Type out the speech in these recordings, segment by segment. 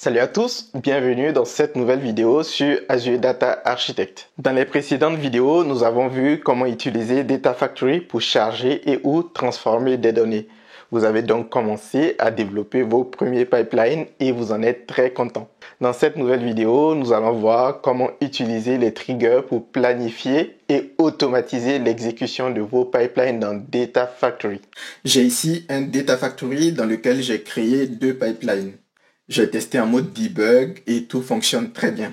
Salut à tous, bienvenue dans cette nouvelle vidéo sur Azure Data Architect. Dans les précédentes vidéos, nous avons vu comment utiliser Data Factory pour charger et ou transformer des données. Vous avez donc commencé à développer vos premiers pipelines et vous en êtes très content. Dans cette nouvelle vidéo, nous allons voir comment utiliser les triggers pour planifier et automatiser l'exécution de vos pipelines dans Data Factory. J'ai ici un Data Factory dans lequel j'ai créé deux pipelines. J'ai testé en mode debug et tout fonctionne très bien.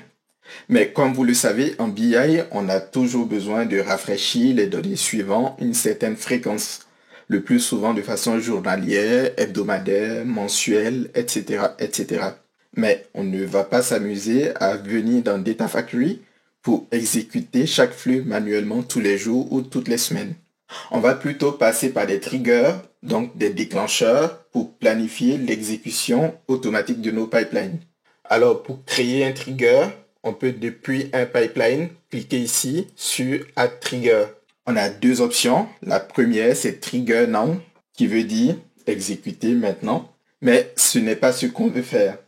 Mais comme vous le savez, en BI, on a toujours besoin de rafraîchir les données suivant une certaine fréquence. Le plus souvent de façon journalière, hebdomadaire, mensuelle, etc., etc. Mais on ne va pas s'amuser à venir dans Data Factory pour exécuter chaque flux manuellement tous les jours ou toutes les semaines. On va plutôt passer par des triggers, donc des déclencheurs, pour planifier l'exécution automatique de nos pipelines. Alors, pour créer un trigger, on peut depuis un pipeline cliquer ici sur Add Trigger. On a deux options. La première, c'est Trigger Now, qui veut dire exécuter maintenant, mais ce n'est pas ce qu'on veut faire.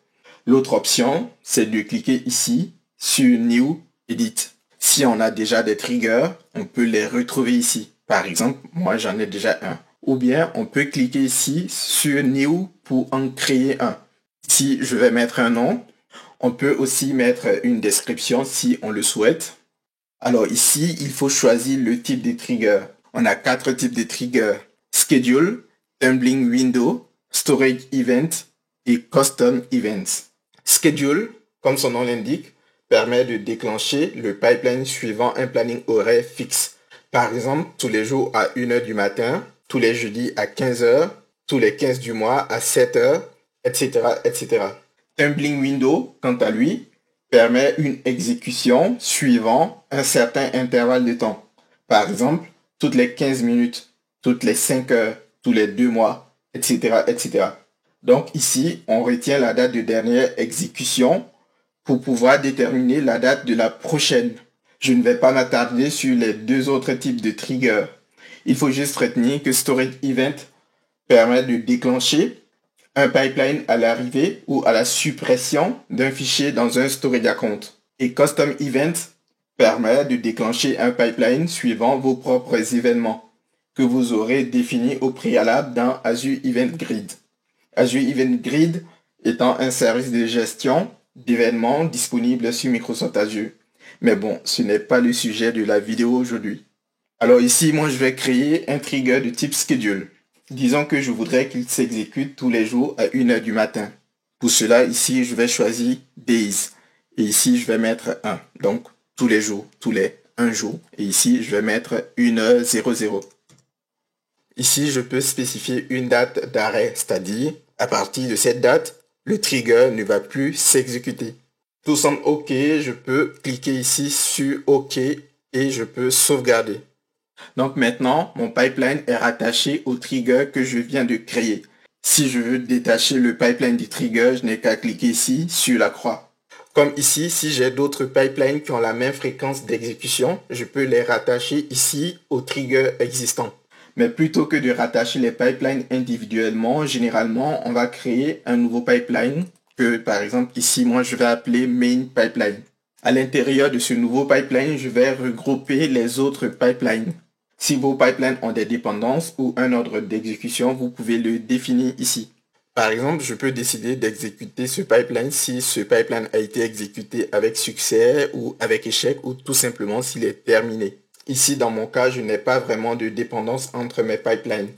L'autre option, c'est de cliquer ici sur New Edit. Si on a déjà des triggers, on peut les retrouver ici. Par exemple, moi j'en ai déjà un. Ou bien on peut cliquer ici sur New pour en créer un. Si je vais mettre un nom, on peut aussi mettre une description si on le souhaite. Alors ici, il faut choisir le type de trigger. On a 4 types de triggers. Schedule, Tumbling Window, Storage Event et Custom Events. Schedule, comme son nom l'indique, permet de déclencher le pipeline suivant un planning horaire fixe. Par exemple, tous les jours à 1h du matin, tous les jeudis à 15h, tous les 15 du mois à 7h, etc., etc. Tumbling Window, quant à lui, permet une exécution suivant un certain intervalle de temps. Par exemple, toutes les 15 minutes, toutes les 5 heures, tous les 2 mois, etc., etc. Donc ici, on retient la date de dernière exécution pour pouvoir déterminer la date de la prochaine. Je ne vais pas m'attarder sur les deux autres types de triggers. Il faut juste retenir que Storage Event permet de déclencher un pipeline à l'arrivée ou à la suppression d'un fichier dans un storage account. Et Custom Event permet de déclencher un pipeline suivant vos propres événements que vous aurez définis au préalable dans Azure Event Grid. Azure Event Grid étant un service de gestion d'événements disponible sur Microsoft Azure. Mais bon, ce n'est pas le sujet de la vidéo aujourd'hui. Alors ici, moi, je vais créer un trigger de type schedule. Disons que je voudrais qu'il s'exécute tous les jours à 1h du matin. Pour cela, ici, je vais choisir Days. Et ici, je vais mettre 1. Donc, tous les jours, tous les 1 jour. Et ici, je vais mettre 1h00. Ici, je peux spécifier une date d'arrêt, c'est-à-dire, à partir de cette date, le trigger ne va plus s'exécuter. Tout semble OK, je peux cliquer ici sur OK et je peux sauvegarder. Donc maintenant, mon pipeline est rattaché au trigger que je viens de créer. Si je veux détacher le pipeline du trigger, je n'ai qu'à cliquer ici sur la croix. Comme ici, si j'ai d'autres pipelines qui ont la même fréquence d'exécution, je peux les rattacher ici au trigger existant. Mais plutôt que de rattacher les pipelines individuellement, généralement, on va créer un nouveau pipeline que, par exemple, ici, moi, je vais appeler Main Pipeline. À l'intérieur de ce nouveau pipeline, je vais regrouper les autres pipelines. Si vos pipelines ont des dépendances ou un ordre d'exécution, vous pouvez le définir ici. Par exemple, je peux décider d'exécuter ce pipeline si ce pipeline a été exécuté avec succès ou avec échec ou tout simplement s'il est terminé. Ici, dans mon cas, je n'ai pas vraiment de dépendance entre mes pipelines.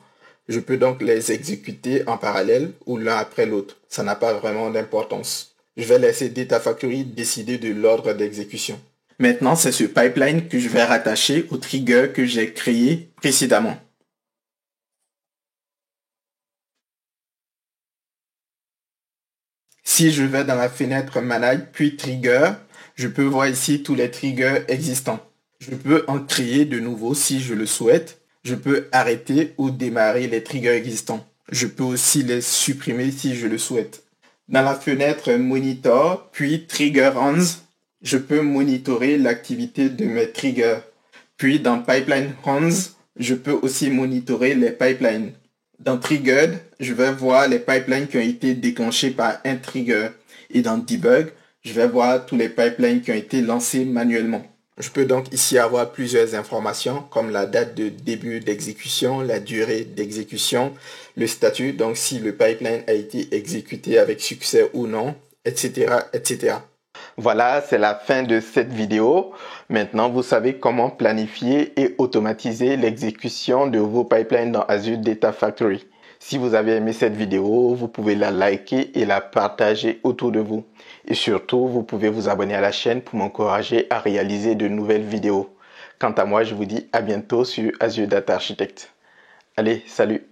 Je peux donc les exécuter en parallèle ou l'un après l'autre. Ça n'a pas vraiment d'importance. Je vais laisser Data Factory décider de l'ordre d'exécution. Maintenant, c'est ce pipeline que je vais rattacher au trigger que j'ai créé précédemment. Si je vais dans la fenêtre Manage puis Trigger, je peux voir ici tous les triggers existants. Je peux en créer de nouveaux si je le souhaite. Je peux arrêter ou démarrer les triggers existants. Je peux aussi les supprimer si je le souhaite. Dans la fenêtre Monitor puis Trigger Runs, je peux monitorer l'activité de mes triggers. Puis dans Pipeline Runs, je peux aussi monitorer les pipelines. Dans Triggered, je vais voir les pipelines qui ont été déclenchés par un trigger. Et dans Debug, je vais voir tous les pipelines qui ont été lancés manuellement. Je peux donc ici avoir plusieurs informations comme la date de début d'exécution, la durée d'exécution, le statut, donc si le pipeline a été exécuté avec succès ou non, etc., etc. Voilà, c'est la fin de cette vidéo. Maintenant, vous savez comment planifier et automatiser l'exécution de vos pipelines dans Azure Data Factory. Si vous avez aimé cette vidéo, vous pouvez la liker et la partager autour de vous. Et surtout, vous pouvez vous abonner à la chaîne pour m'encourager à réaliser de nouvelles vidéos. Quant à moi, je vous dis à bientôt sur Azure Data Architect. Allez, salut!